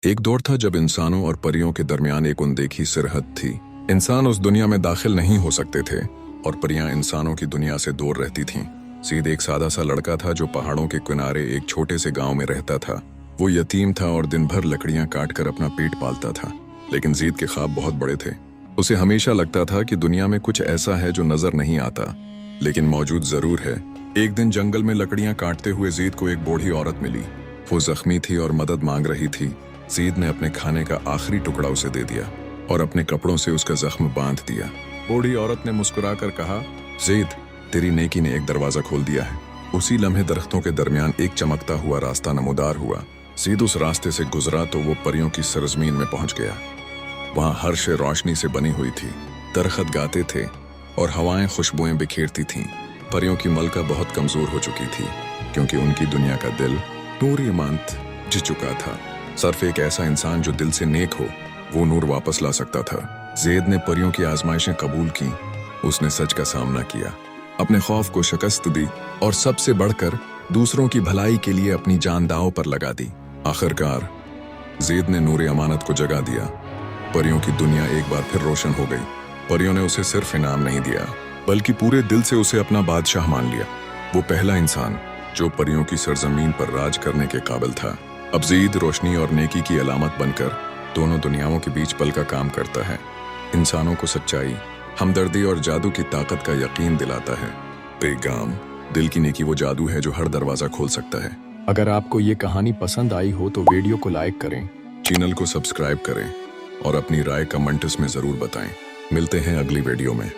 एक दौर था जब इंसानों और परियों के दरमियान एक अनदेखी सरहद थी। इंसान उस दुनिया में दाखिल नहीं हो सकते थे और परियां इंसानों की दुनिया से दूर रहती थीं। सीध एक सादा सा लड़का था जो पहाड़ों के किनारे एक छोटे से गांव में रहता था। वो यतीम था और दिन भर लकड़ियां काट कर अपना पेट पालता था, लेकिन जीद के ख्वाब बहुत बड़े थे। उसे हमेशा लगता था कि दुनिया में कुछ ऐसा है जो नजर नहीं आता, लेकिन मौजूद जरूर है। एक दिन जंगल में लकड़ियां काटते हुए जीद को एक बूढ़ी औरत मिली। वो जख्मी थी और मदद मांग रही थी। जीद ने अपने खाने का आखिरी टुकड़ा उसे दे दिया और अपने कपड़ों से उसका जख्म बांध दिया। बूढ़ी औरत ने मुस्कुराकर कहा, जीद, तेरी नेकी ने एक दरवाजा खोल दिया है। उसी लम्हे दरख्तों के दरमियान एक चमकता हुआ रास्ता नमूदार हुआ। जीद उस रास्ते से गुजरा तो वो परियों की सरजमीन में पहुंच गया। वहां हर शे रोशनी से बनी हुई थी, दरख्त गाते थे और हवाएं खुशबुएं बिखेरती थीं। परियों की मलका बहुत कमजोर हो चुकी थी क्योंकि उनकी दुनिया का दिल नूर ईमानत जी चुका था। सिर्फ एक ऐसा इंसान जो दिल से नेक हो वो नूर वापस ला सकता था। ज़ैद ने परियों की आजमाइशें कबूल की। उसने सच का सामना किया, अपने खौफ को शिकस्त दी और सबसे बढ़कर दूसरों की भलाई के लिए अपनी जान दांव पर लगा दी। आखिरकार ज़ैद ने नूर अमानत को जगा दिया। परियों की दुनिया एक बार फिर रोशन हो गई। परियों ने उसे सिर्फ इनाम नहीं दिया बल्कि पूरे दिल से उसे अपना बादशाह मान लिया। वो पहला इंसान जो परियों की सरजमीन पर राज करने के काबिल था। अब ज़ैद रोशनी और नेकी की अलामत बनकर दोनों दुनियाओं के बीच पल का काम करता है। इंसानों को सच्चाई, हमदर्दी और जादू की ताकत का यकीन दिलाता है। पैगाम, दिल की नेकी वो जादू है जो हर दरवाजा खोल सकता है। अगर आपको ये कहानी पसंद आई हो तो वीडियो को लाइक करें, चैनल को सब्सक्राइब करें और अपनी राय कमेंट्स में ज़रूर बताएं। मिलते हैं अगली वीडियो में।